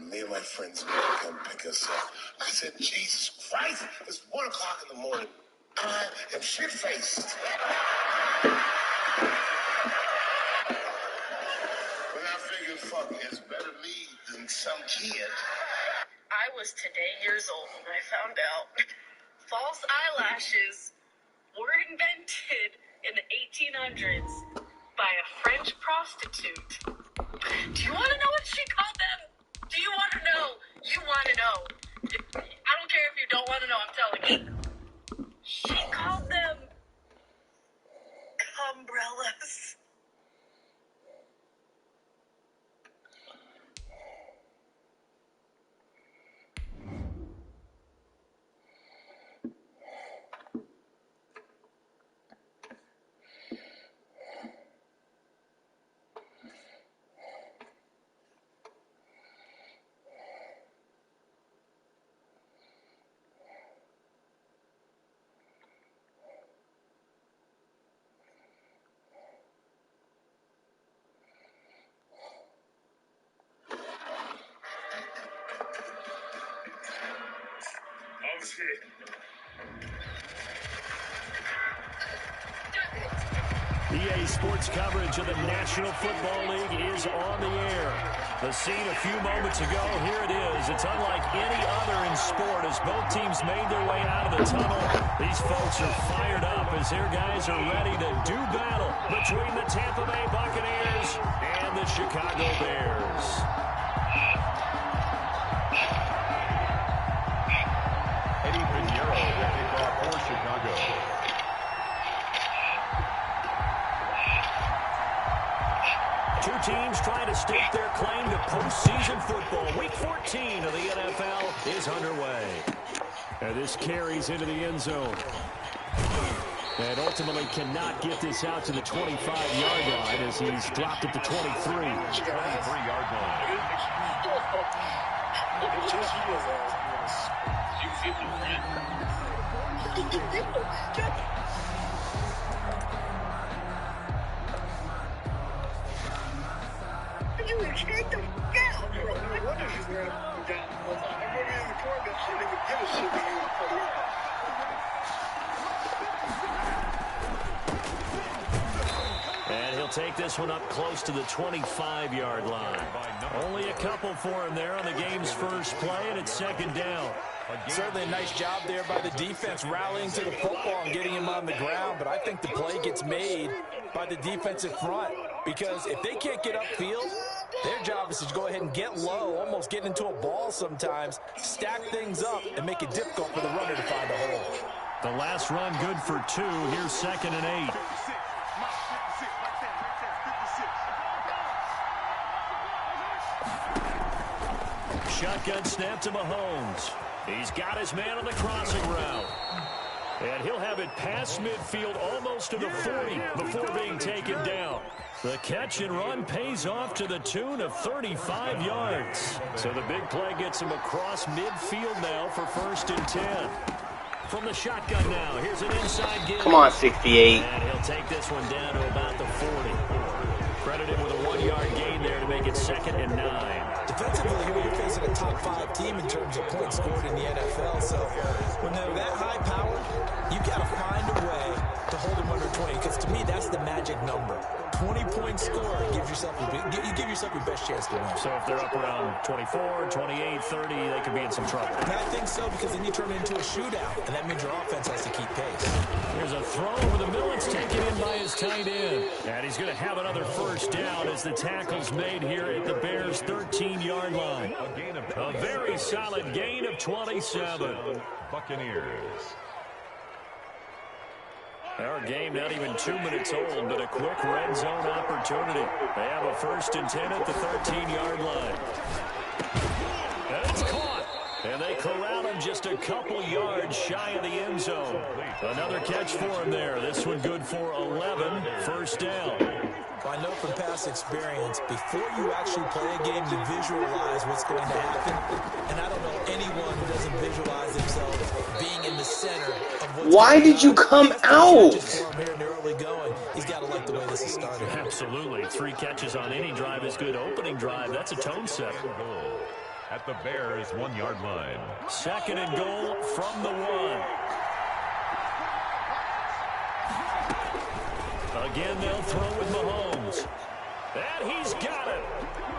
me and my friends need to come pick us up. I said, Jesus Christ, it's 1 o'clock in the morning. I am shit-faced. But I figured, fuck, it's better me than some kid. I was today years old when I found out false eyelashes were invented in the 1800s by a French prostitute. Do you want to know what she called them? Do you want to know? You want to know. I don't care if you don't want to know, I'm telling you. She called them umbrellas. EA Sports coverage of the National Football League is on the air. The scene a few moments ago, here it is. It's unlike any other in sport as both teams made their way out of the tunnel. These folks are fired up as their guys are ready to do battle between the Tampa Bay Buccaneers and the Chicago Bears. Eddie Pinheiro will kick off for Chicago. Two teams trying to stake their claim to postseason football. Week 14 of the NFL is underway. And this carries into the end zone. And ultimately cannot get this out to the 25-yard line as he's dropped at the 23. 23-yard line. And he'll take this one up close to the 25-yard line. Only a couple for him there on the game's first play, and it's second down. Certainly a nice job there by the defense rallying to the football and getting him on the ground, but I think the play gets made by the defensive front because if they can't get upfield, their job is to go ahead and get low, almost get into a ball sometimes, stack things up, and make it difficult for the runner to find a hole. The last run good for 2. Here's 2nd and 8. Shotgun snap to Mahomes. He's got his man on the crossing route. And he'll have it past midfield almost to the 40 before being taken down. The catch and run pays off to the tune of 35 yards. So the big play gets him across midfield now for 1st and 10. From the shotgun now, here's an inside give. Come on, 68. And he'll take this one down to about the 40. Credited with a 1-yard gain there to make it 2nd and 9. Defensively, here you're facing a top 5 team in terms of points scored in the NFL. So when they're that high powered, you got to find a way to hold them under 20. Because to me, that's the magic number. 20-point score gives yourself you give yourself your best chance to win. So if they're up around 24, 28, 30, they could be in some trouble. And I think so because then you turn it into a shootout, and that means your offense has to keep pace. Here's a throw over the middle. It's taken in by his tight end. And he's going to have another 1st down as the tackle's made here at the Bears' 13-yard line. A very solid gain of 27. Buccaneers. Our game not even 2 minutes old, but a quick red zone opportunity. They have a 1st and 10 at the 13-yard line. And it's caught. And they corral him just a couple yards shy of the end zone. Another catch for him there. This one good for 11. 1st down. Well, I know from past experience, before you actually play a game, you visualize what's going to happen. And I don't know anyone who doesn't visualize themselves being in the center of what's Why did you come out? Here in the early going. He's got to like the way this is started. Absolutely. 3 catches on any drive is good. Opening drive, that's a tone setter. at the Bears' 1-yard line. 2nd and goal from the 1. Again, they'll throw with Mahomes. And he's got it.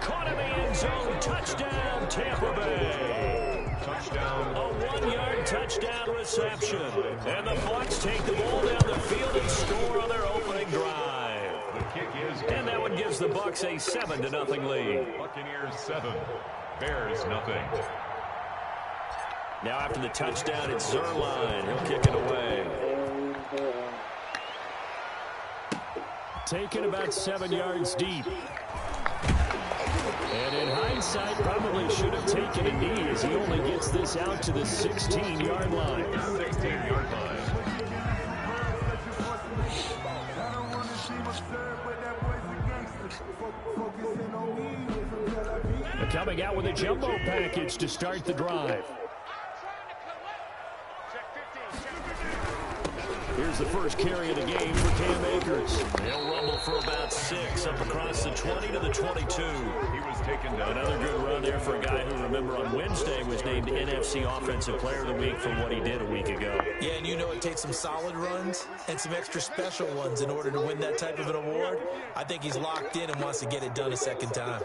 Caught in the end zone. Touchdown, Tampa Bay. Touchdown. A 1-yard touchdown reception. And the Bucs take the ball down the field and score on their opening drive. The kick is And that one gives the Bucs a 7-0 lead. Buccaneers 7, Bears nothing. Now after the touchdown, it's Zerline. He'll kick it away. Taken about 7 yards deep. And in hindsight, probably should have taken a knee as he only gets this out to the 16-yard line. 16-yard line. Coming out with a jumbo package to start the drive. Here's the first carry of the game for Cam Akers. They'll rumble for about 6 up across the 20 to the 22. He was taken down. Another good run there for a guy who, remember, on Wednesday was named NFC Offensive Player of the Week for what he did a week ago. Yeah, and you know it takes some solid runs and some extra special ones in order to win that type of an award. I think he's locked in and wants to get it done a second time.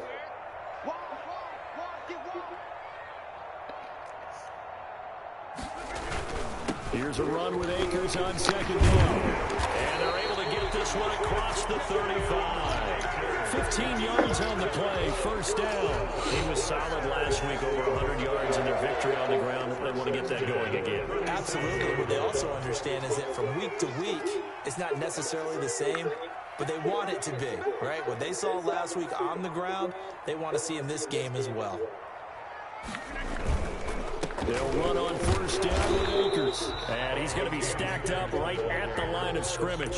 Here's a run with Akers on 2nd down. And they're able to get this one across the 35. 15 yards on the play, 1st down. He was solid last week, over 100 yards in their victory on the ground. They want to get that going again. Absolutely. What they also understand is that from week to week, it's not necessarily the same, but they want it to be, right? What they saw last week on the ground, they want to see in this game as well. They'll run on 1st down with Akers. And he's going to be stacked up right at the line of scrimmage.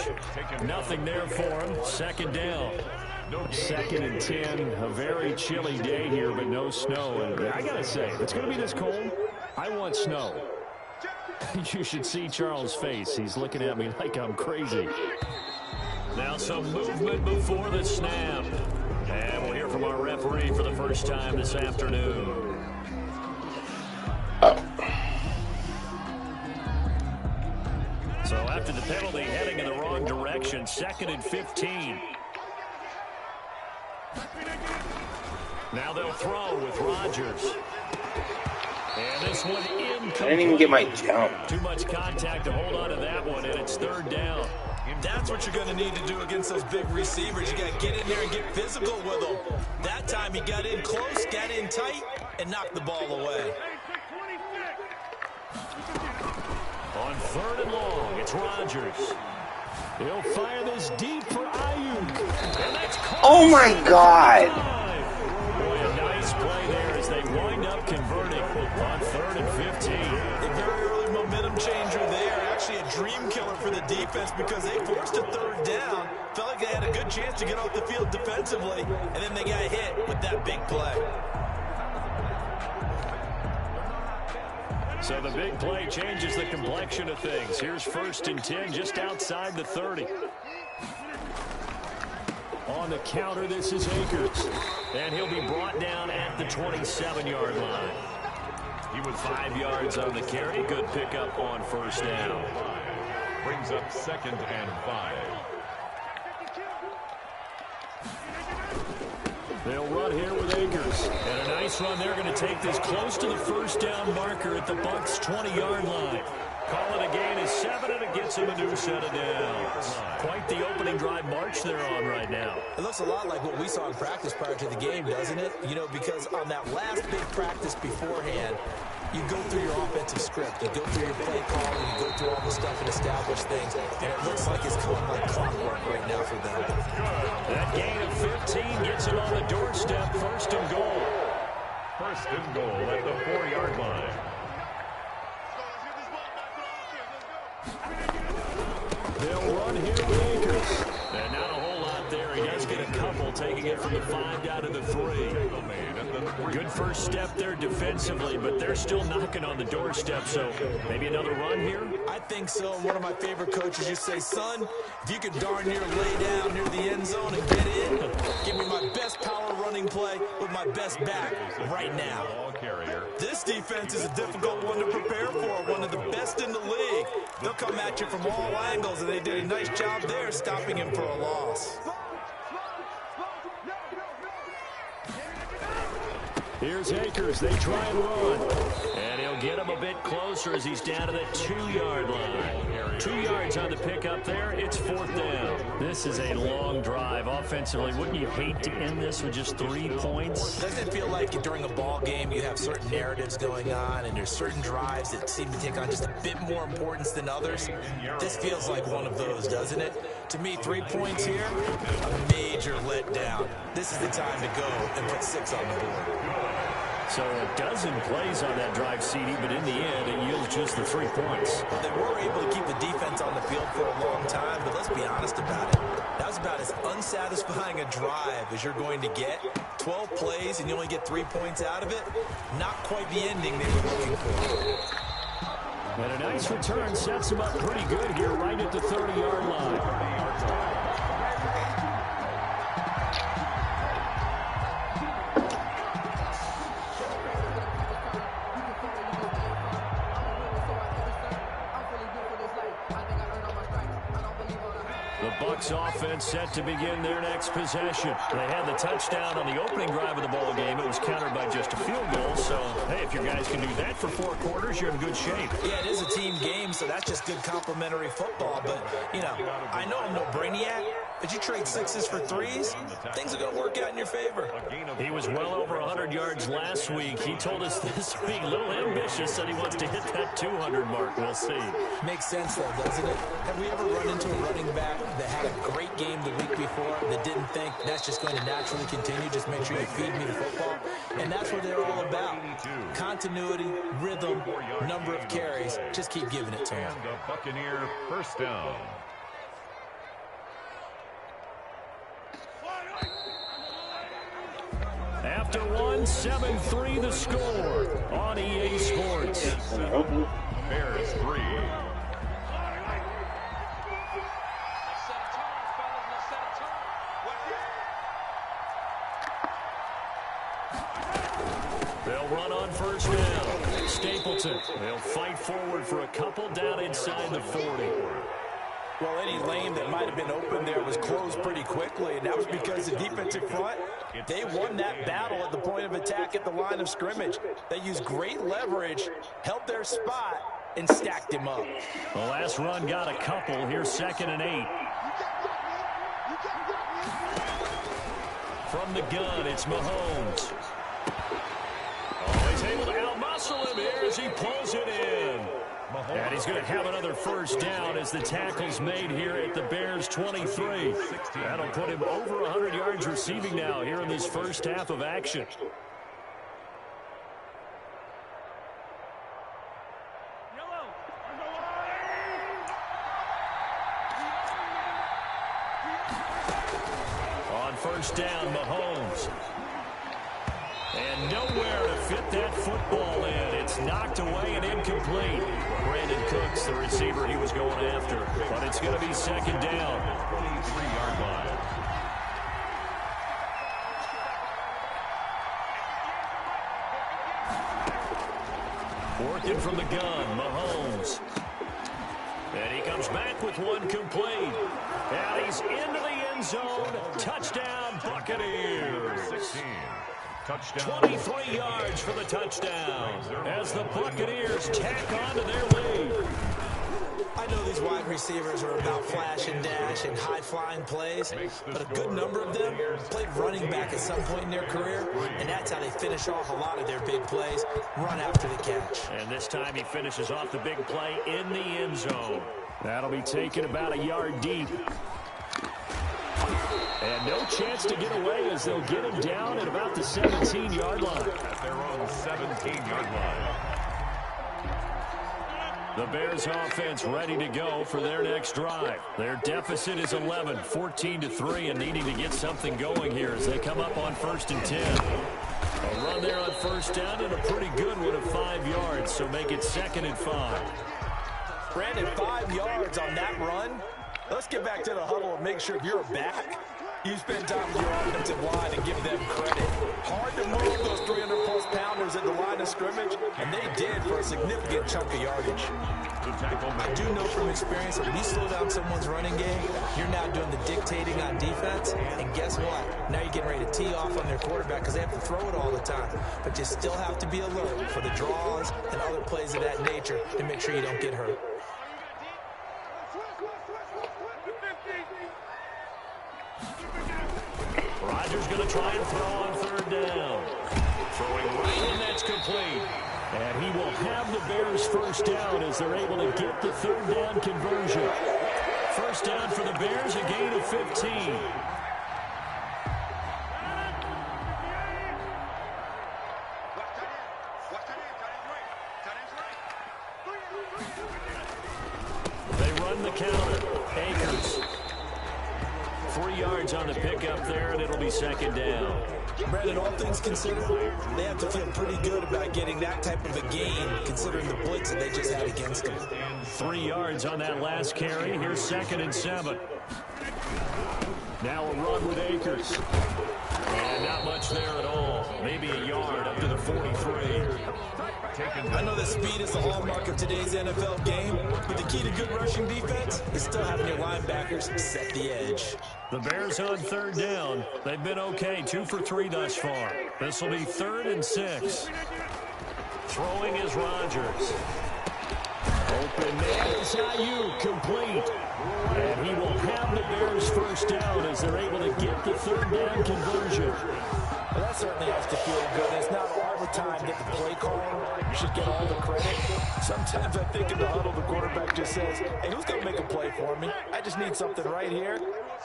Nothing there for him. 2nd down. 2nd and 10. A very chilly day here, but no snow. And I got to say, if it's going to be this cold, I want snow. You should see Charles' face. He's looking at me like I'm crazy. Now some movement before the snap. And we'll hear from our referee for the first time this afternoon. So after the penalty, heading in the wrong direction, 2nd and 15. Now they'll throw with Rodgers. And this one incomplete. I didn't even get my jump. Too much contact to hold on to that one, and it's 3rd down. That's what you're going to need to do against those big receivers. You got to get in there and get physical with them. That time he got in close, got in tight, and knocked the ball away. On 3rd and long, it's Rodgers. He'll fire this deep for Ayuk. And that's Oh my God! Boy, a nice play there as they wind up converting on 3rd and 15. A very early momentum changer there. Actually a dream killer for the defense because they forced a 3rd down. Felt like they had a good chance to get off the field defensively, and then they got hit with that big play. So the big play changes the complexion of things. Here's 1st and 10 just outside the 30. On the counter, this is Akers. And he'll be brought down at the 27-yard line. He was 5 yards on the carry. Good pickup on 1st down. Brings up 2nd and 5. They'll run here with Akers. And a nice run. They're going to take this close to the 1st down marker at the Bucs' 20-yard line. Call it a gain of 7, and it gets him a new set of downs. Quite the opening drive march they're on right now. It looks a lot like what we saw in practice prior to the game, doesn't it? You know, because on that last big practice beforehand, you go through your offensive script, you go through your play calling, you go through all the stuff and establish things, and it looks like it's going like clockwork right now for them. That gain of 15 gets him on the doorstep, 1st and goal. 1st and goal at the 4-yard line. They'll run here with Akers. And not a whole lot there. He does get a couple, taking it from the 5 down to the 3. Good first step there defensively, but they're still knocking on the doorstep, so maybe another run here? I think so. One of my favorite coaches used to say, son, if you could darn near lay down near the end zone and get in, give me my best power running play with my best back right now. carrier. This defense is a difficult one to prepare for, one of the best in the league. They'll come at you from all angles, and they did a nice job there stopping him for a loss. Here's Akers. They try and run. And he'll get him a bit closer as he's down to the 2-yard line. 2 yards on the pickup there. It's 4th down. This is a long drive offensively. Wouldn't you hate to end this with just 3 points? Doesn't it feel like during a ball game you have certain narratives going on and there's certain drives that seem to take on just a bit more importance than others? This feels like one of those, doesn't it? To me, 3 points here, a major letdown. This is the time to go and put 6 on the board. So a dozen plays on that drive, CD, but in the end, it yields just the 3 points. They were able to keep the defense on the field for a long time, but let's be honest about it. That was about as unsatisfying a drive as you're going to get. 12 plays and you only get 3 points out of it. Not quite the ending they were looking for. And a nice return sets him up pretty good here right at the 30-yard line. Bucs offense set to begin their next possession. They had the touchdown on the opening drive of the ball game. It was countered by just a field goal. So, hey, if your guys can do that for 4 quarters, you're in good shape. Yeah, it is a team game, so that's just good complimentary football. But, you know, I know I'm no brainiac, but you trade 6s for 3s, things are going to work out in your favor. He was well over 100 yards last week. He told us this week, a little ambitious, that he wants to hit that 200 mark. We'll see. Makes sense, though, doesn't it? Have we ever run into a running back that had a great game the week before that didn't think that's just going to naturally continue? Just make sure you feed me the football. And that's what they're all about. Continuity, rhythm, number of carries. Just keep giving it to him. And the Buccaneer first down. After 1, 7-3 the score on EA Sports. Bears 3. They'll run on first down. Stapleton. They'll fight forward for a couple down inside the 40. Well, any lane that might have been open there was closed pretty quickly, and that was because the defensive front, they won that battle at the point of attack at the line of scrimmage. They used great leverage, held their spot, and stacked him up. The last run got a couple. Here's 2nd and 8. From the gun, it's Mahomes. Oh, he's able to outmuscle him here as he pulls it in. And he's going to have another first down as the tackle's made here at the Bears 23. That'll put him over 100 yards receiving now here in this first half of action. On first down, Mahomes. And nowhere to fit that football in. It's knocked away and incomplete. Brandon Cooks, the receiver he was going after. But it's going to be 2nd down. 23-yard line. Working from the gun, Mahomes. And he comes back with one complete. And he's into the end zone. Touchdown, Buccaneers. 16. Touchdown. 23 yards for the touchdown as the Buccaneers tack on to their lead. I know these wide receivers are about flash and dash and high-flying plays, but a good number of them played running back at some point in their career, and that's how they finish off a lot of their big plays, run after the catch. And this time he finishes off the big play in the end zone. That'll be taken about a yard deep. And no chance to get away as they'll get him down at about the 17-yard line. At their own 17-yard line. The Bears offense ready to go for their next drive. Their deficit is 11, 14-3, and needing to get something going here as they come up on 1st and 10. A run there on first down and a pretty good one of 5 yards, so make it 2nd and 5. Brandon, 5 yards on that run. Let's get back to the huddle and make sure if you're a back, you spend time with your offensive line and give them credit. Hard to move those 300-plus pounders at the line line of scrimmage, and they did for a significant chunk of yardage. I do know from experience that when you slow down someone's running game, you're now doing the dictating on defense, and guess what? Now you're getting ready to tee off on their quarterback because they have to throw it all the time. But you still have to be alert for the draws and other plays of that nature to make sure you don't get hurt. Rodgers going to try and throw on third down. Throwing right in, that's complete. And he will have the Bears first down as they're able to get the third down conversion. First down for the Bears, a gain of 15. They run the counter. Akers. 3 yards on the pickup there, and it'll be second down. Brandon, all things considered, they have to feel pretty good about getting that type of a gain, considering the blitz that they just had against them. 3 yards on that last carry. Here's 2nd and 7. Now a run with Akers. And not much there at all. Maybe a yard up to the 43. I know that speed is the hallmark of today's NFL game, but the key to good rushing defense is still having your linebackers set the edge. The Bears on third down. They've been okay, 2 for 3 thus far. This will be 3rd and 6. Throwing is Rodgers. Open man is Ayuk, complete. And he will have the Bears first down as they're able to get the third down conversion. Well, that certainly has to feel good. It's not all the time that the play caller should get all the credit. Sometimes I think in the huddle, the quarterback just says, hey, who's going to make a play for me? I just need something right here.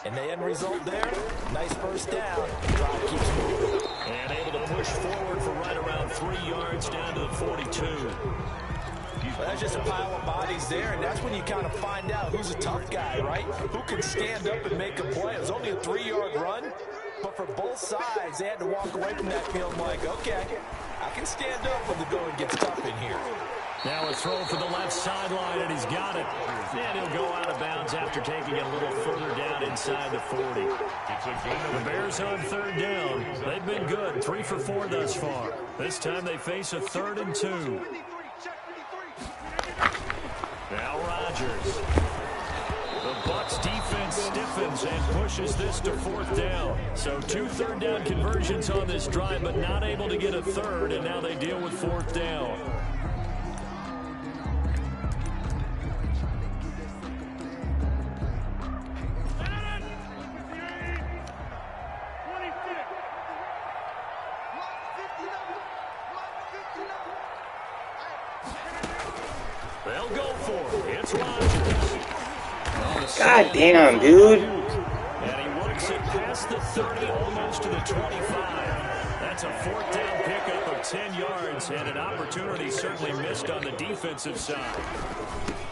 And the end result there, nice first down. The drive keeps moving. And able to push forward for right around 3 yards down to the 42. Well, that's just a pile of bodies there, and that's when you kind of find out who's a tough guy, right? Who can stand up and make a play. It was only a 3-yard run, but for both sides, they had to walk away from that field like, okay, I can stand up when the going gets tough in here. Now a throw for the left sideline, and he's got it. And he'll go out of bounds after taking it a little further down inside the 40. The Bears on third down. They've been good, 3 for 4 thus far. This time they face a 3rd and 2. Now Rodgers. The Bucs defense stiffens and pushes this to 4th down. So 2 third down conversions on this drive, but not able to get a third, and now they deal with 4th down. They'll go for it. It's Rodgers. God damn, dude. And he works it past the 30, almost to the 25. That's a 4th down pickup of 10 yards, and an opportunity certainly missed on the defensive side.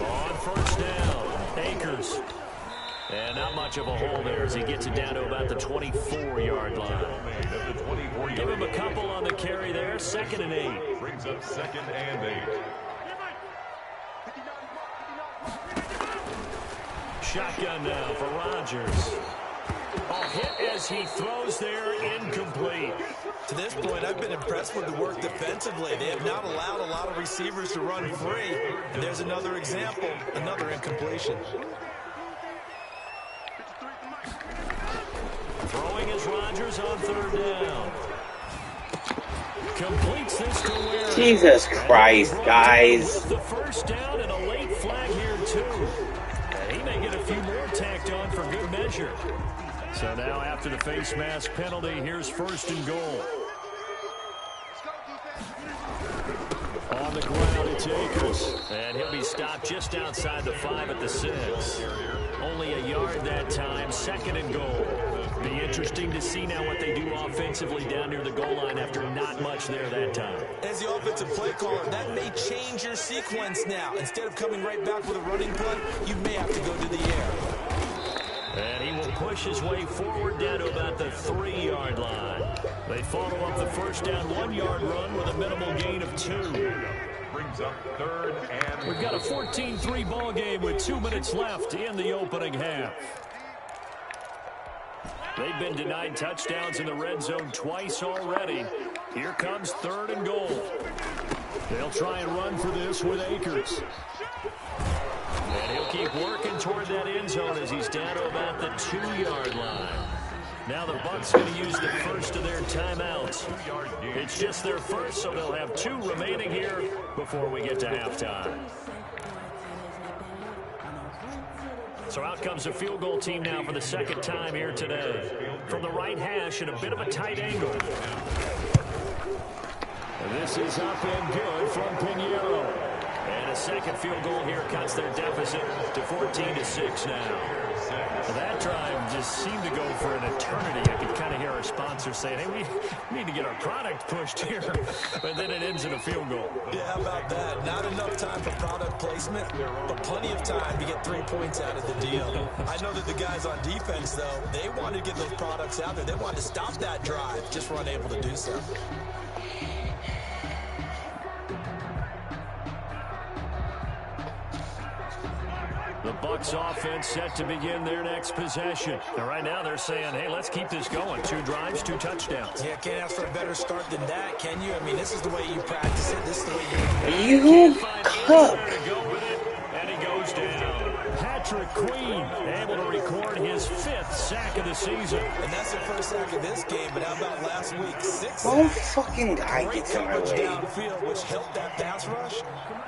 On first down, Akers. And not much of a hole there as he gets it down to about the 24-yard line. Give him a couple on the carry there, 2nd and 8. Brings up 2nd and 8. Shotgun now for Rodgers. A hit as he throws there, incomplete. To this point, I've been impressed with the work defensively. They have not allowed a lot of receivers to run free. And there's another example, another incompletion. Throwing is Rodgers on third down. Completes this to Ware. Jesus Christ, guys. The first down and a late flag here, too. And he may get a few more tacked on for good measure. So now after the face mask penalty, here's 1st and goal. On the ground, it's Akers. And he'll be stopped just outside the 5 at the 6. Only a yard that time, 2nd and goal. Be interesting to see now what they do offensively down near the goal line after not much there that time. As the offensive play caller, that may change your sequence now. Instead of coming right back with a running play, you may have to go to the air. And he will push his way forward down to about the 3-yard line. They follow up the first down 1-yard run with a minimal gain of 2. Brings up 3rd and... We've got a 14-3 ball game with 2 minutes left in the opening half. They've been denied touchdowns in the red zone twice already. Here comes 3rd and goal. They'll try and run for this with Akers. And he'll keep working toward that end zone as he's down to about the 2-yard line. Now the Bucs going to use the first of their timeouts. It's just their first, so they'll have 2 remaining here before we get to halftime. So out comes the field goal team now for the second time here today. From the right hash at a bit of a tight angle. And this is up and good from Pinheiro. And a second field goal here cuts their deficit to 14-6 now. That drive just seemed to go for an eternity. I could kind of hear our sponsor saying, hey, we need to get our product pushed here. But then it ends in a field goal. Yeah, how about that? Not enough time for product placement, but plenty of time to get 3 points out of the deal. I know that the guys on defense, though, they wanted to get those products out there. They wanted to stop that drive, just were unable to do so. The Bucs offense set to begin their next possession. And right now they're saying, hey, let's keep this going. 2 drives, 2 touchdowns. Yeah, can't ask for a better start than that, can you? I mean, this is the way you practice it. This is the way You cook. And he goes down. Patrick Queen able to record his 5th sack of the season. And that's the first sack of this game, but how about last week? 6 No sacks. fucking guy Great gets in my coverage way. downfield, which helped that pass rush.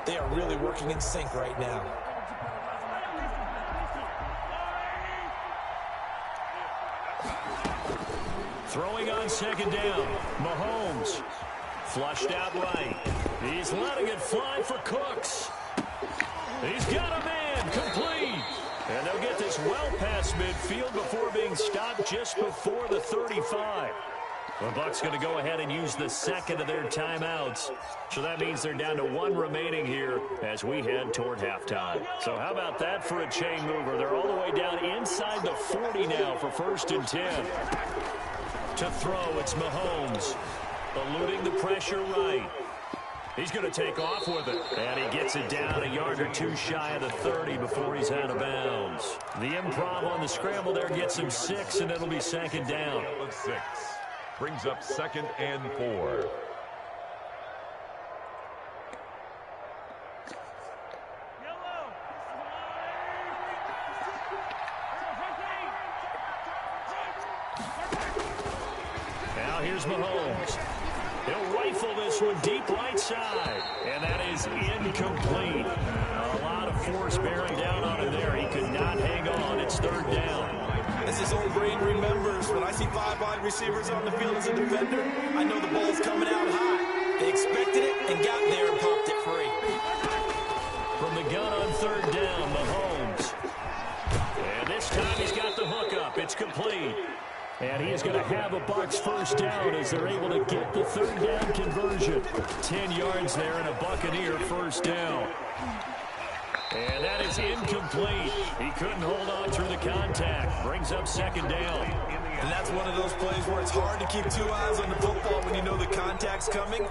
They are really working in sync right now. Throwing on second down. Mahomes flushed out right. He's letting it fly for Cooks. He's got a man complete. And they'll get this well past midfield before being stopped just before the 35. The Bucs going to go ahead and use the second of their timeouts. So that means they're down to 1 remaining here as we head toward halftime. So how about that for a chain mover? They're all the way down inside the 40 now for 1st and 10. To throw, it's Mahomes. Eluding the pressure right. He's going to take off with it. And he gets it down a yard or 2 shy of the 30 before he's out of bounds. The improv on the scramble there gets him 6, and it'll be second down. 6. Brings up 2nd and 4. Now here's Mahomes. He'll rifle this one deep right side. And that is incomplete. A lot of force bearing down on him there. He could not hang on. It's 3rd down. As his old brain remembers, when I see 5 wide receivers on the field as a defender, I know the ball's coming out high. They expected it and got there and popped it free. From the gun on 3rd down, Mahomes. And this time he's got the hook up. It's complete. And he is going to have a Bucs first down as they're able to get the 3rd down conversion. 10 yards there and a Buccaneer first down. And that is incomplete. He couldn't hold on through the contact. Brings up 2nd down. And that's one of those plays where it's hard to keep 2 eyes on the football when you know the contact's coming,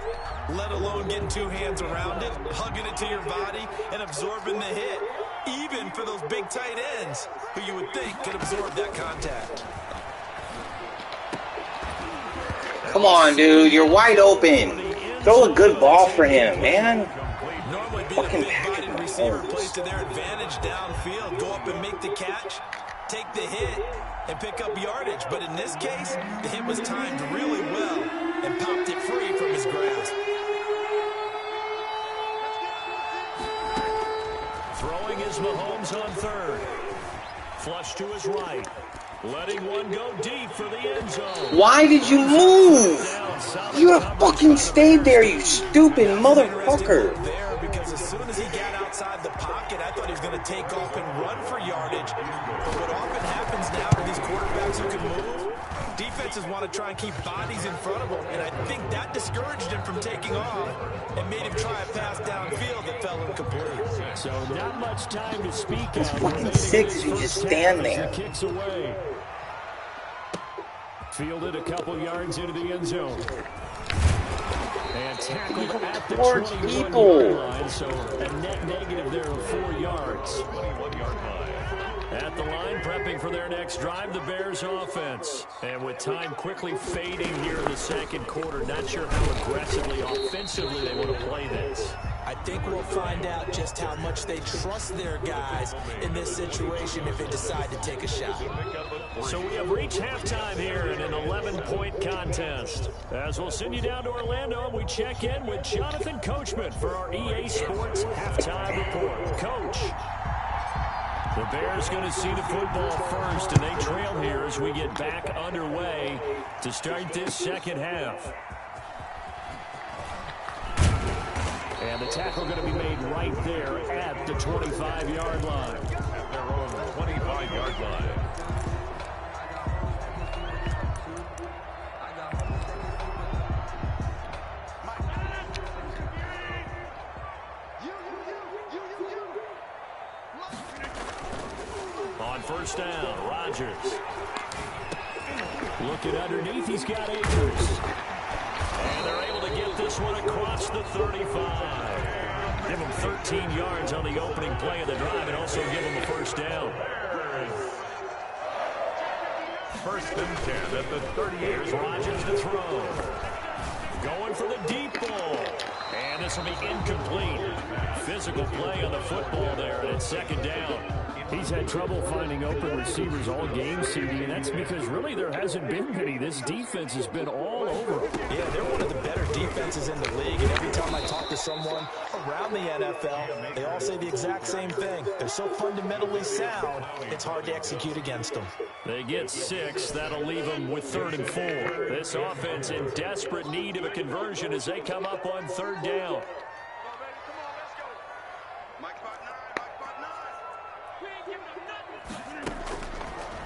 let alone getting 2 hands around it, hugging it to your body, and absorbing the hit, even for those big tight ends who you would think could absorb that contact. Come on, dude. You're wide open. Throw a good ball for him, man. Normally being Fucking a big-bodied Patrick receiver Mahomes. plays to their advantage downfield. Go up and make the catch, take the hit, and pick up yardage. But in this case, the hit was timed really well and popped it free from his grasp. Throwing is Mahomes on 3rd. Flush to his right. Letting one go deep for the end zone. Why did you move? You would have fucking stayed there, you stupid motherfucker. There, because as soon as he got outside the pocket, I thought he was going to take off and run for yardage. But what often happens now to these quarterbacks who can move, defenses want to try and keep bodies in front of them, and I think that discouraged him from taking off and made him try a pass downfield that fell incomplete. So not much time to speak It's of. fucking 6 if you just stand there. Kicks away. Fielded a couple yards into the end zone. And tackled at the 21-yard line, so a net negative there of 4 yards. 21-yard line. At the line, prepping for their next drive, the Bears offense. And with time quickly fading here in the second quarter, not sure how aggressively, offensively they want to play this. I think we'll find out just how much they trust their guys in this situation if they decide to take a shot. So we have reached halftime here in an 11-point contest. As we'll send you down to Orlando, we check in with Jonathan Coachman for our EA Sports Halftime Report. Coach. The Bears going to see the football first, and they trail here as we get back underway to start this second half. And the tackle going to be made right there at the 25-yard line. At their own 25-yard line. First down, Rodgers. Looking underneath, he's got Akers. And they're able to get this one across the 35. Give him 13 yards on the opening play of the drive and also give him a first down. First and 10 at the 38. Here's Rodgers to throw. Going for the deep ball. And this will be incomplete. Physical play on the football there, and it's second down. He's had trouble finding open receivers all game, CD, and that's because really there hasn't been many. This defense has been all over them. Yeah, they're one of the better defenses in the league, and every time I talk to someone around the NFL, they all say the exact same thing. They're so fundamentally sound, it's hard to execute against them. They get 6. That'll leave them with 3rd and 4. This offense in desperate need of a conversion as they come up on 3rd down.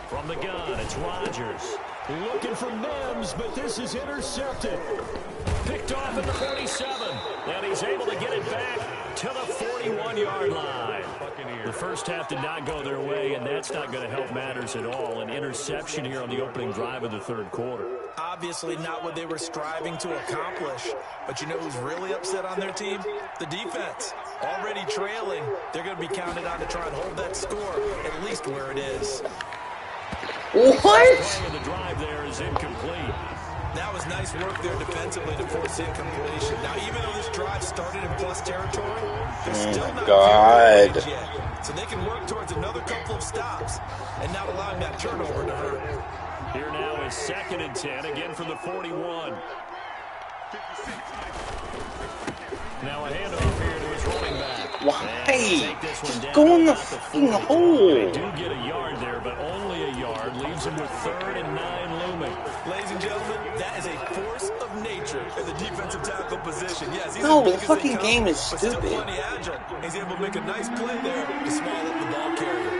From the gun, it's Rodgers. Looking for Mims, but this is intercepted. Picked off at the 47. And he's able to get it back to the 41-yard line. The first half did not go their way, and that's not going to help matters at all. An interception here on the opening drive of the third quarter. Obviously not what they were striving to accomplish. But you know who's really upset on their team? The defense. Already trailing, they're going to be counted on to try and hold that score at least where it is. What? The drive there is incomplete. That was nice work there defensively to force incompletion. Now, even though this drive started in plus territory, they're still not yet. So they can work towards another couple of stops and not allowing that turnover to hurt. Here now is 2nd and 10, again from the 41. Now a handoff here to his running back. Why? Go in the fucking hole. They do get a yard there, but only a yard. Leaves him with 3rd and 9 looming. Ladies and gentlemen, that is a force of nature in the defensive tackle position. Yes, he's the fucking game is stupid. Still plenty agile. He's able to make a nice play there to swallow up the ball carrier.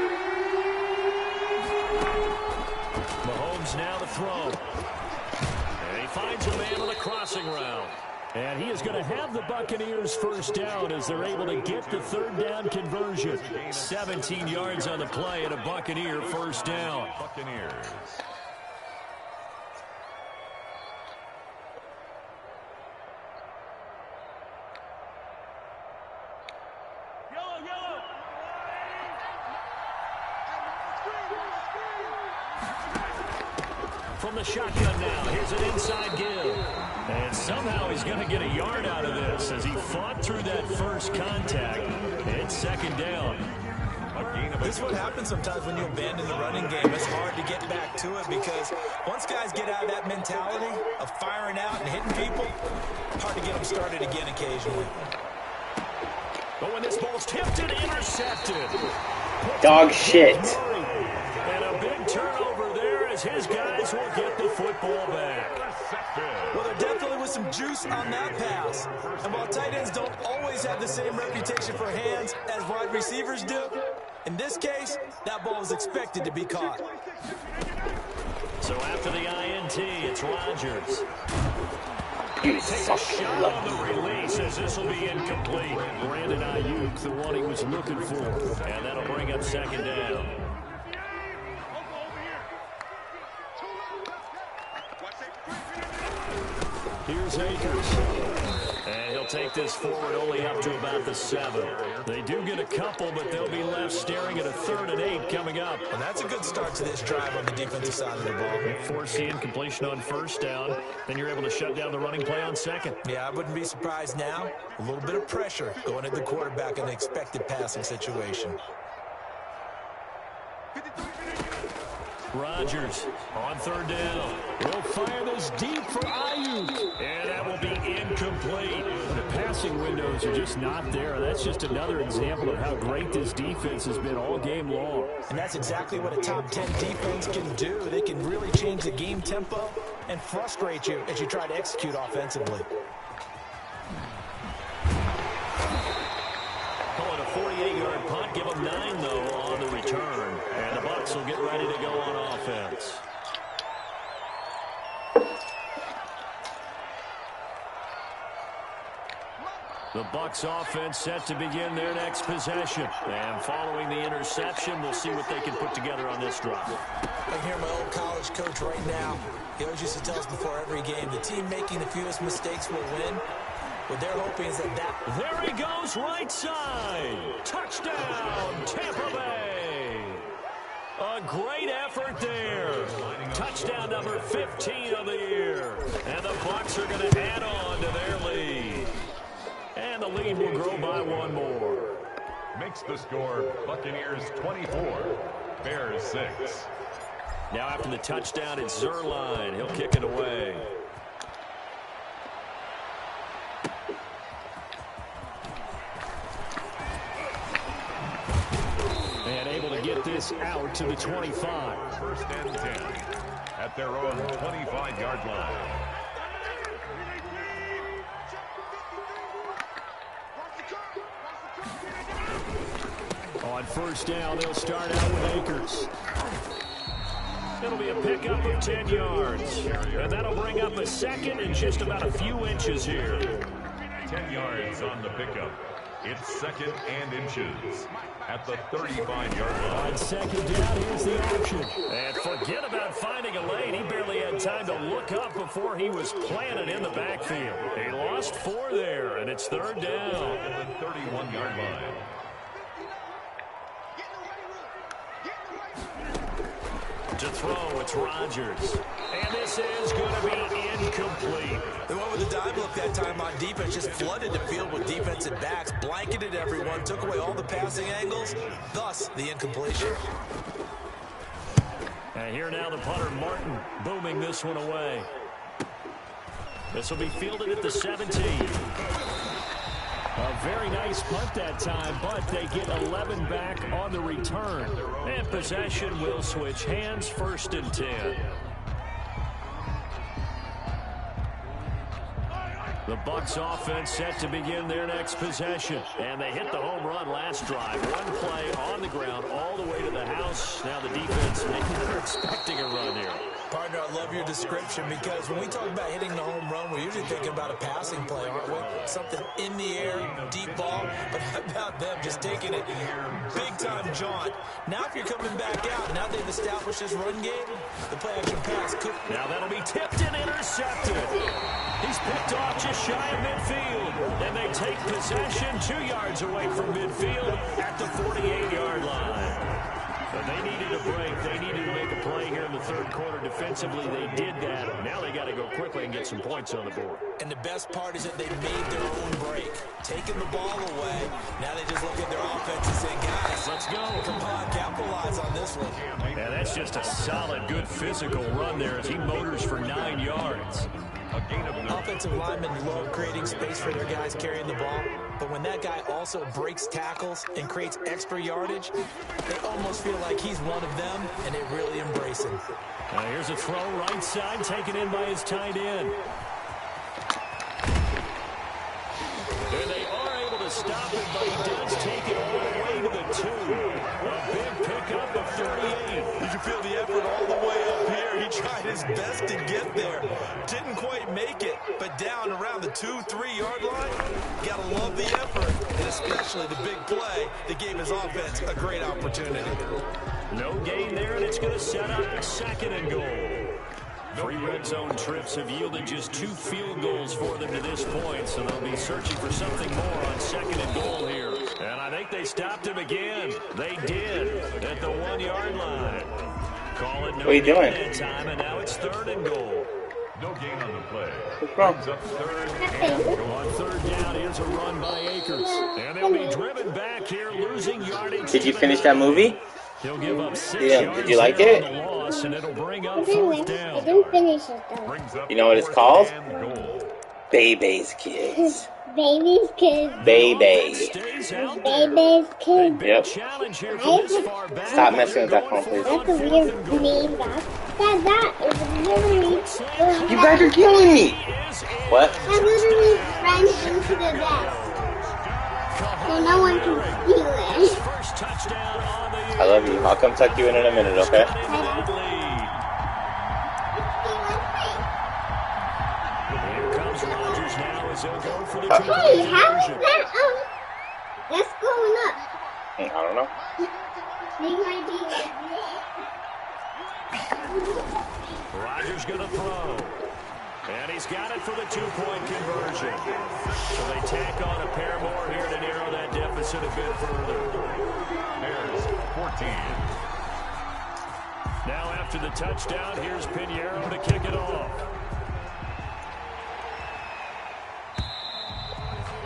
Mahomes now to throw. And he finds a man on the crossing route. And he is going to have the Buccaneers first down as they're able to get the 3rd down conversion. 17 yards on the play and a Buccaneer first down. Buccaneers. From the shotgun now, here's an inside give. And somehow he's going to get a yard out of this as he fought through that first contact. It's 2nd down. This is what happens sometimes when you abandon the running game. It's hard to get back to it because once guys get out of that mentality of firing out and hitting people, hard to get them started again occasionally. But when this ball's tipped and intercepted. Dog shit. And a big turnover there as his guys will get the football back. Well, there definitely was some juice on that pass. And while tight ends don't always have the same reputation for hands as wide receivers do, in this case, that ball was expected to be caught. So after the INT, it's Rodgers. You Takes a shot on the release as this will be incomplete. Brandon Ayuk, the one he was looking for. And that'll bring up 2nd down. Here's Akers. And he'll they'll take this forward only up to about the 7. They do get a couple, but they'll be left staring at a 3rd and 8 coming up. And that's a good start to this drive on the defensive side of the ball. Force the incompletion on 1st down, then you're able to shut down the running play on 2nd. Yeah, I wouldn't be surprised now. A little bit of pressure going at the quarterback in an expected passing situation. Rodgers on 3rd down. He'll fire this deep for Ayuk. And that will be incomplete. The passing windows are just not there. That's just another example of how great this defense has been all game long. And that's exactly what a top 10 defense can do. They can really change the game tempo and frustrate you as you try to execute offensively. Call it a 48-yard punt. Give them 9, though, on the return. And the Bucs will get ready to go on offense. The Bucs offense set to begin their next possession. And following the interception, we'll see what they can put together on this drive. I can hear my old college coach right now. He always used to tell us before every game, the team making the fewest mistakes will win. What they're hoping is that... There he goes, right side. Touchdown, Tampa Bay. A great effort there. Touchdown number 15 of the year. And the Bucs are going to add on to their lead. And the lead will grow by 1 more. Makes the score Buccaneers 24, Bears 6. Now after the touchdown, it's Zerline. He'll kick it away. And able to get this out to the 25. 1st and 10 at their own 25-yard line. On 1st down, they'll start out with Akers. It'll be a pickup of 10 yards. And that'll bring up a 2nd and just about a few inches here. 10 yards on the pickup. It's 2nd and inches at the 35-yard line. On 2nd down, here's the action. And forget about finding a lane. He barely had time to look up before he was planted in the backfield. He lost 4 there, and it's 3rd down. At the 31-yard line. To throw, it's Rodgers. And this is going to be incomplete. They went with the dime look that time on defense, just flooded the field with defensive backs, blanketed everyone, took away all the passing angles, thus the incompletion. And here now the punter, Martin, booming this one away. This will be fielded at the 17. A very nice punt that time, but they get 11 back on the return. And possession will switch hands, 1st and 10. The Bucs offense set to begin their next possession. And they hit the home run last drive. 1 play on the ground all the way to the house. Now the defense, they're expecting a run here. Partner, I love your description because when we talk about hitting the home run, we're usually thinking about a passing play, aren't we? Something in the air, deep ball. But how about them just taking it big-time jaunt? Now if you're coming back out, now they've established this run game, the play-action pass could... Now that'll be tipped and intercepted. He's picked off just shy of midfield. And they take possession 2 yards away from midfield at the 48-yard line. But they needed a break. They needed to make a play here in the 3rd quarter. Defensively, they did that. Now they got to go quickly and get some points on the board. And the best part is that they made their own break. Taking the ball away. Now they just look at their offense and say, guys, let's go. Come on, capitalize on this one. Yeah, that's just a solid, good physical run there as he motors for 9 yards. Offensive linemen love creating space for their guys carrying the ball, but when that guy also breaks tackles and creates extra yardage, they almost feel like he's one of them, and they really embrace him. Here's a throw right side, taken in by his tight end. And they are able to stop it, but he does take it all the way to the 2. A big pickup of 38. You can feel the effort all the way up here. He tried his best to get there. Didn't quite make it, but down around the 2-3 yard line, gotta love the effort, and especially the big play that gave his offense a great opportunity. No gain there, and it's going to set up 2nd and goal. 3 red zone trips have yielded just 2 field goals for them to this point, so they'll be searching for something more on 2nd and goal here. And I think they stopped him again. They did at the 1-yard line. Call it no what are you doing? Time, and now it's 3rd and goal. No gain on the play. Brings up 3rd and goal. On 3rd down, here's a run by Akers. And they'll be driven back here, losing yardage. Did you finish that movie? He'll give up 6 yards. Did you like it? Loss, and it'll bring up 4th down. I didn't finish it though. You know what it's called? Baby's Kids. Baby's Kids. Baby. Baby's Kids. Yep. Stop messing with that phone, please. That's a weird name, Dad. That is literally... You guys are killing me. What? That literally friends into the desk. So no one can steal it. I love you. I'll come tuck you in a minute, okay? Hey, how is that that's going up? I don't know. They might be like Rodgers gonna throw. And he's got it for the 2-point conversion. So they tack on a pair more here to narrow that deficit a bit further. There's 14. Now after the touchdown, here's Pinheiro to kick it off.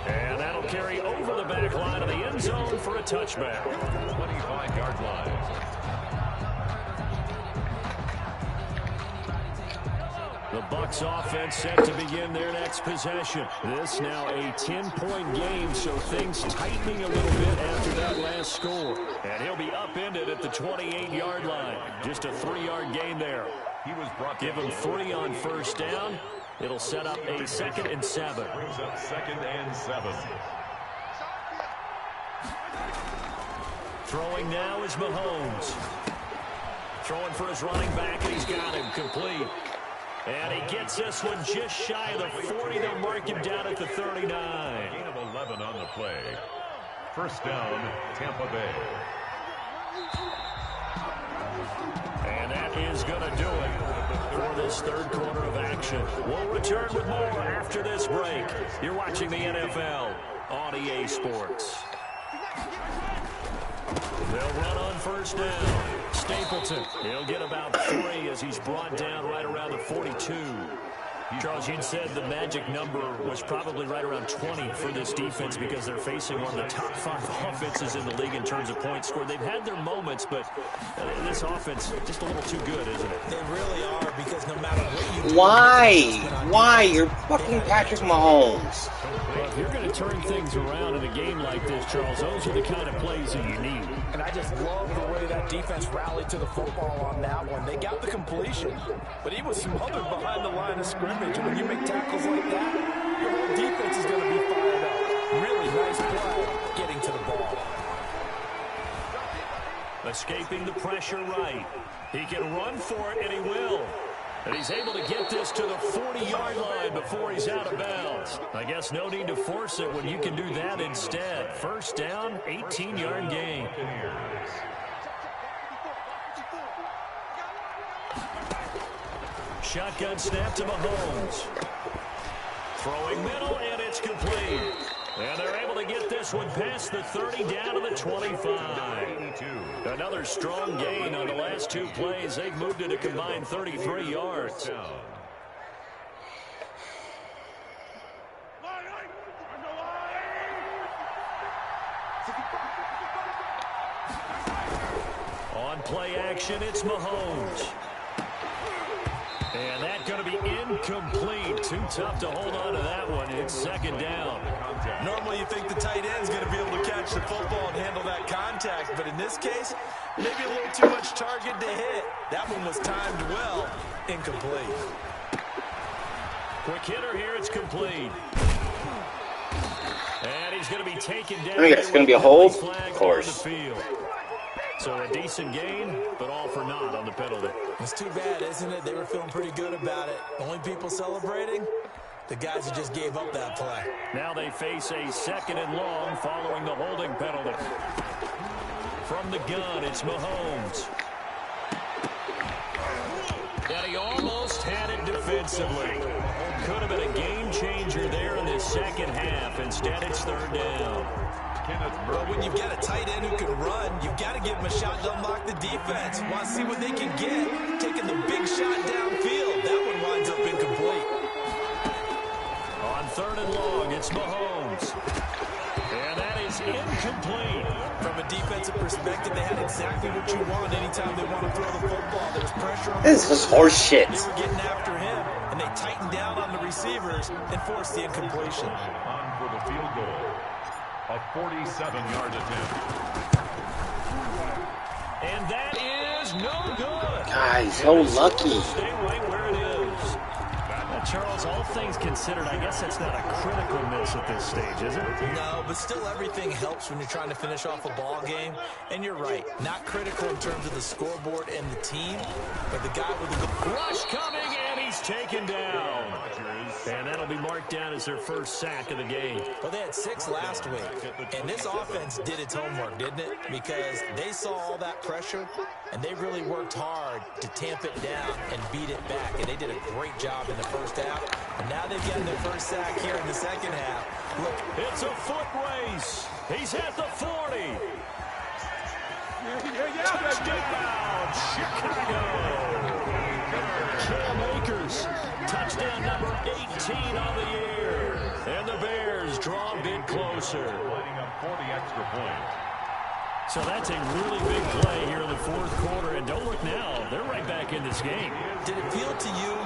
And that'll carry over the back line of the end zone for a touchback. 25-yard line. The Bucs offense set to begin their next possession. This now a 10-point game, so things tightening a little bit after that last score. And he'll be upended at the 28-yard line. Just a 3-yard gain there. He was brought Give him 3 on 1st down. It'll set up a 2nd and 7. Brings up 2nd and 7. Throwing now is Mahomes. Throwing for his running back, and he's got him complete. And he gets this one just shy of the 40. They'll mark him down at the 39. Gain of 11 on the play. 1st down, Tampa Bay. And that is going to do it for this 3rd quarter of action. We'll return with more after this break. You're watching the NFL on EA Sports. They'll run on 1st down. Stapleton, he'll get about 3 as he's brought down right around the 42. Charles, you'd said the magic number was probably right around 20 for this defense because they're facing one of the top 5 offenses in the league in terms of points scored. They've had their moments, but this offense just a little too good, isn't it? They really are, because no matter what you do... Why? You're fucking Patrick Mahomes. Well, if you're going to turn things around in a game like this, Charles, those are the kind of plays that you need. And I just love the way that defense rallied to the football on that one. They got the completion, but he was smothered behind the line of scrimmage. And when you make tackles like that, your whole defense is going to be fired up. Really nice play getting to the ball. Escaping the pressure right. He can run for it, and he will. And he's able to get this to the 40-yard line before he's out of bounds. I guess no need to force it when you can do that instead. 1st down, 18-yard gain. Shotgun snap to Mahomes. Throwing middle, and it's complete. And they're able to get this one past the 30 down to the 25. Another strong gain on the last 2 plays. They've moved it a combined 33 yards. On play action, it's Mahomes. And that's going to be incomplete. Too tough to hold on to that one. It's 2nd down. Normally you think the tight end's going to be able to catch the football and handle that contact, but in this case, maybe a little too much target to hit. That one was timed well. Incomplete. Quick hitter here. It's complete. And he's going to be taken down. I think it's going to be a hold. Of course. So a decent gain, but all for naught on the penalty. It's too bad, isn't it? They were feeling pretty good about it. Only people celebrating, the guys who just gave up that play. Now they face a 2nd and long following the holding penalty. From the gun, it's Mahomes. And he almost had defensively. Could have been a game changer there in this second half. Instead, it's third down. Well, when you've got a tight end who can run, you've got to give him a shot to unlock the defense. Want to see what they can get. Taking the big shot downfield. That one winds up incomplete. On third and long, it's Mahomes. And that is incomplete. From a defensive perspective, they had exactly what you want anytime they want to throw the football. There's pressure on This is horse shit. They were getting after him, and they tightened down on the receivers and forced the incompletion. On for the field goal. A 47-yard attempt. And that is no good. Guys, so lucky. Stay right where it is. Charles, all things considered, I guess that's not a critical miss at this stage, is it? No, but still everything helps when you're trying to finish off a ball game. And you're right, not critical in terms of the scoreboard and the team, but the guy with the rush coming, and he's taken down. And that'll be marked down as their first sack of the game. Well, they had 6 last week, and this offense did its homework, didn't it? Because they saw all that pressure, and they really worked hard to tamp it down and beat it back. And they did a great job in the first half. And now they've gotten their first sack here in the second half. Look, it's a foot race. He's at the 40. Touchdown, Chicago. Cam Akers, touchdown number 18 on the year. And the Bears draw a bit closer. Lining up for the extra point. So that's a really big play here in the fourth quarter. And don't look now, they're right back in this game. Did it feel to you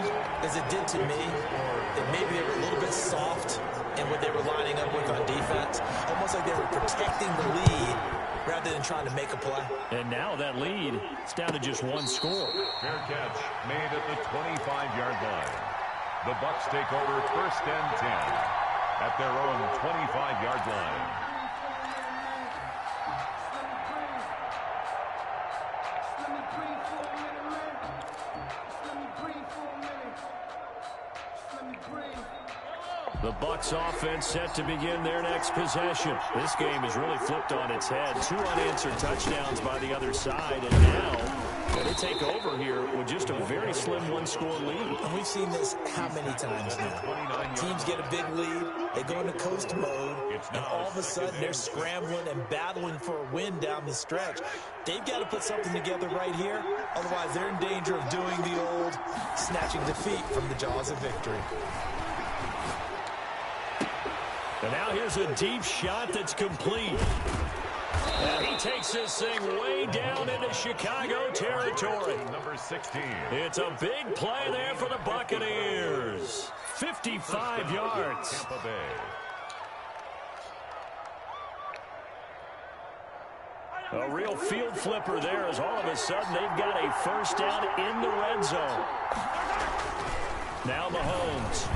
as it did to me, or that maybe they were a little bit soft in what they were lining up with on defense? Almost like they were protecting the lead rather than trying to make a play. And now that lead is down to just one score. Fair catch made at the 25-yard line. The Bucs take over first and 10 at their own 25-yard line. The Bucs offense set to begin their next possession. This game has really flipped on its head. 2 unanswered touchdowns by the other side, and now they take over here with just a very slim one-score lead. And we've seen this how many times now? Teams get a big lead, they go into coast mode, and all of a sudden they're scrambling and battling for a win down the stretch. They've got to put something together right here, otherwise they're in danger of doing the old snatching defeat from the jaws of victory. And now here's a deep shot that's complete. And he takes this thing way down into Chicago territory. Number 16. It's a big play there for the Buccaneers. 55 yards. Tampa Bay. A real field flipper there as all of a sudden they've got a first down in the red zone. Now Mahomes.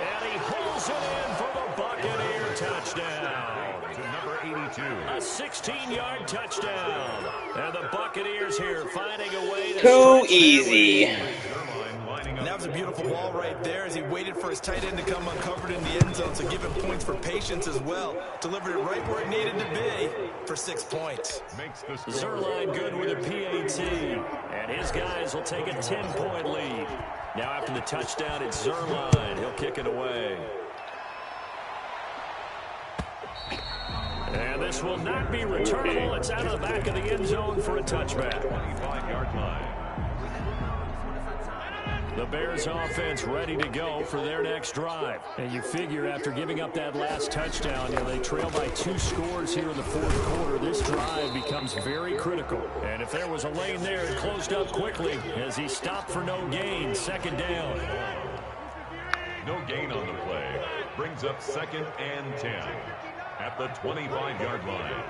And he holds it in for the Buccaneer touchdown. To number 82. A 16-yard touchdown. And the Buccaneers here finding a way to... Too easy. And that was a beautiful ball right there as he waited for his tight end to come uncovered in the end zone, so give him points for patience as well. Delivered it right where it needed to be for 6 points. Zerline good with a PAT. And his guys will take a 10-point lead. Now after the touchdown, it's Zerline. He'll kick it away. And this will not be returnable. It's out of the back of the end zone for a touchback. 25-yard line. The Bears offense ready to go for their next drive. And you figure after giving up that last touchdown, they trail by 2 scores here in the fourth quarter. This drive becomes very critical. And if there was a lane there, it closed up quickly as he stopped for no gain. Second down. No gain on the play. Brings up second and 10 at the 25-yard line.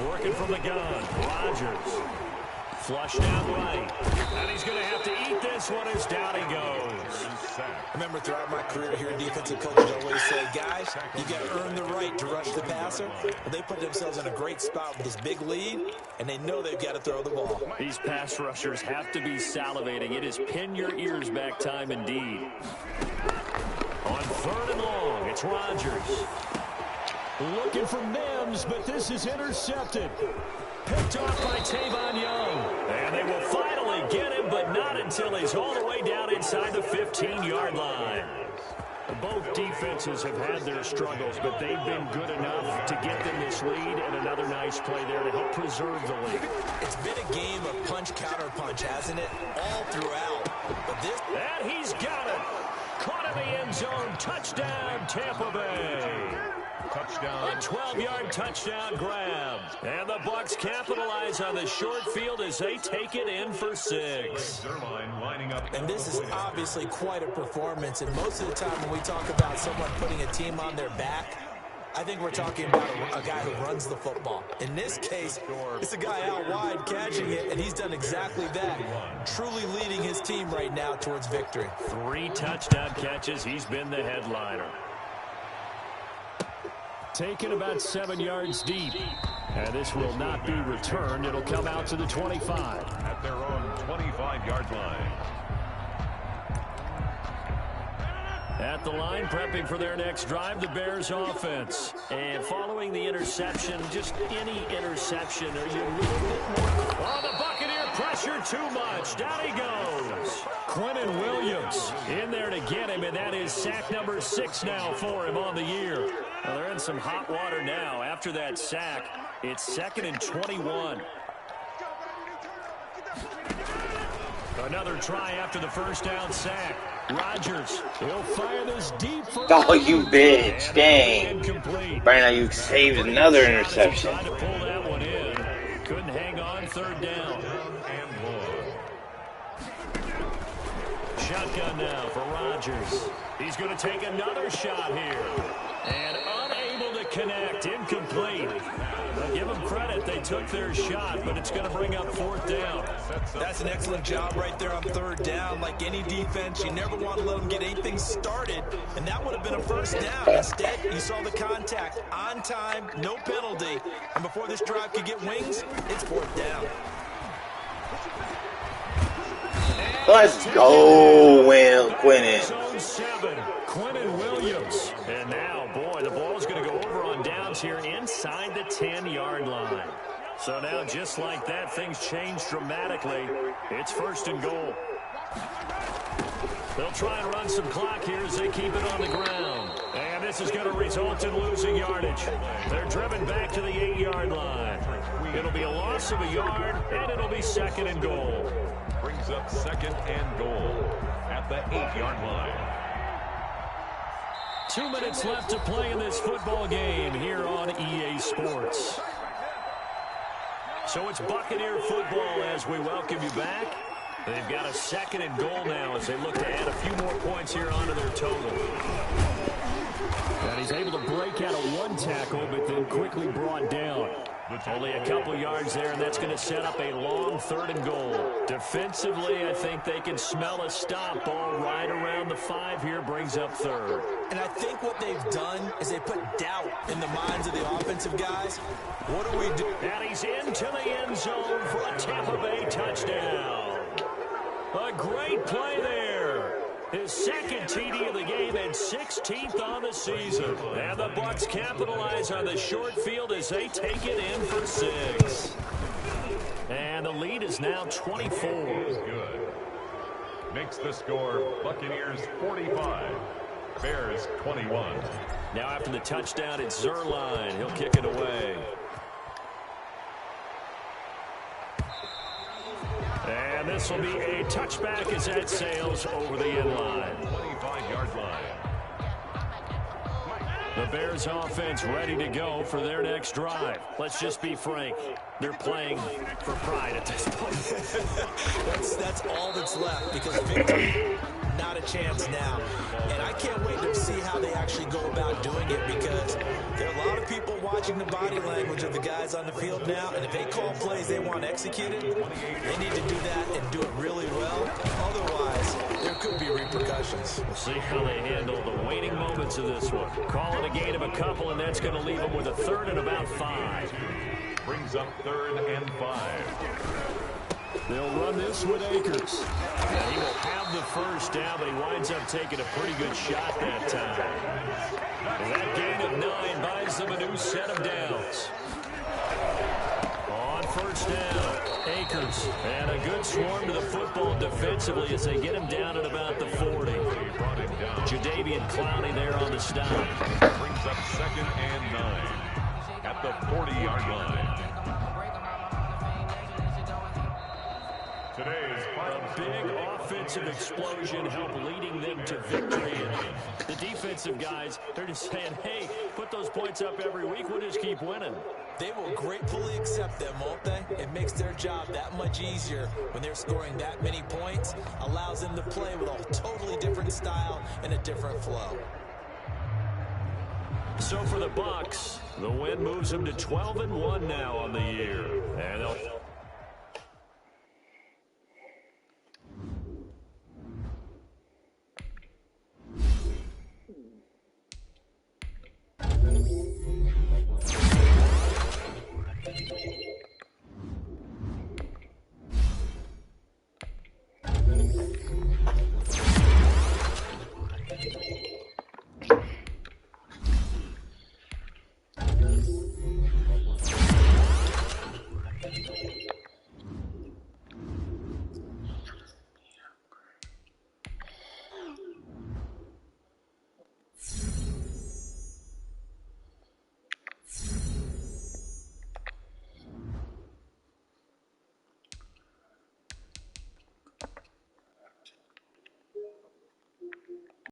Working from the gun, Rodgers. Flush down right. And he's going to have to eat this one as down he goes. I remember throughout my career here, defensive coaches always say, guys, you got to earn the right to rush the passer. Well, they put themselves in a great spot with this big lead, and they know they've got to throw the ball. These pass rushers have to be salivating. It is pin your ears back time indeed. On third and long, it's Rodgers. Looking for Mims, but this is intercepted. picked off by Tavon Young. And they will finally get him, but not until he's all the way down inside the 15-yard line. Both defenses have had their struggles, but they've been good enough to get them this lead, and another nice play there to help preserve the lead. It's been a game of punch-counter-punch, hasn't it? All throughout. But this... And he's got it. Caught in the end zone. Touchdown, Tampa Bay. Touchdown. A 12-yard touchdown grab. And the Bucs capitalize on the short field as they take it in for 6. And this is obviously quite a performance. And most of the time when we talk about someone putting a team on their back, I think we're talking about a guy who runs the football. In this case, it's a guy out wide catching it, and he's done exactly that. Truly leading his team right now towards victory. 3 touchdown catches. He's been the headliner. Taken about 7 yards deep. And this will not be returned. It'll come out to the 25. At their own 25-yard line. At the line, prepping for their next drive, the Bears offense. And following the interception, just any interception, are you a little bit more... Oh, the Buccaneer pressure too much. Down he goes. Quentin Williams in there to get him, and that is sack number 6 now for him on the year. Well, they're in some hot water now. After that sack, it's 2nd and 21. Another try after the first down sack. Rodgers, he'll fire this deep for... Oh, you bitch. Dang. Right now you saved another interception. Trying to pull that one in. Couldn't hang on. 3rd down. Shotgun now for Rodgers. He's going to take another shot here. And unable to connect. Incomplete. But give them credit. They took their shot, but it's going to bring up 4th down. That's an excellent job right there on 3rd down. Like any defense, you never want to let them get anything started, and that would have been a 1st down. Instead, you saw the contact on time, no penalty, and before this drive could get wings, it's 4th down. Let's go, Quentin. Zone 7, Quentin Williams. And now, boy, the ball's going to go over on downs here inside the 10-yard line. So now, just like that, things change dramatically. It's 1st and goal. They'll try and run some clock here as they keep it on the ground. And this is going to result in losing yardage. They're driven back to the 8-yard line. It'll be a loss of a yard, and it'll be 2nd and goal. Brings up 2nd and goal at the 8-yard line. 2 minutes left to play in this football game here on EA Sports. So it's Buccaneer football as we welcome you back. They've got a 2nd and goal now as they look to add a few more points here onto their total. And he's able to break out of 1 tackle, but then quickly brought down. Only a couple yards there, and that's going to set up a long 3rd and goal. Defensively, I think they can smell a stop. Ball right around the 5 here, brings up 3rd. And I think what they've done is they put doubt in the minds of the offensive guys. What do we do? And he's into the end zone for a Tampa Bay touchdown. A great play there. His 2nd TD of the game and 16th on the season. And the Bucs capitalize on the short field as they take it in for 6. And the lead is now 24. Good. Makes the score Buccaneers 45, Bears 21. Now after the touchdown, it's Zerline. He'll kick it away. And this will be a touchback as that sails over the end line. 25-yard line. The Bears offense ready to go for their next drive. Let's just be frank. They're playing for pride at this point. that's all that's left because victory, not a chance now. And I can't wait to see how they actually go about doing it because there are a lot of people watching the body language of the guys on the field now, and if they call plays they want executed, they need to do that and do it really well. Otherwise, there could be repercussions. We'll see how they handle the waiting moments of this one. Call it a gain of a couple, and that's going to leave them with a 3rd and about 5. Brings up 3rd and 5. They'll run this with Akers. And he will have the 1st down, but he winds up taking a pretty good shot that time. And that gain of 9 buys them a new set of downs. On first down. Akers. And a good swarm to the football defensively as they get him down at about the 40. Jadeveon Clowney there on the stop. Brings up 2nd and 9 at the 40-yard line. Today's A big offensive explosion helped leading them to victory. And the defensive guys, they're just saying, hey, put those points up every week. We'll just keep winning. They will gratefully accept them, won't they? It makes their job that much easier when they're scoring that many points. Allows them to play with a totally different style and a different flow. So for the Bucs, the win moves them to 12-1 now on the year. And they'll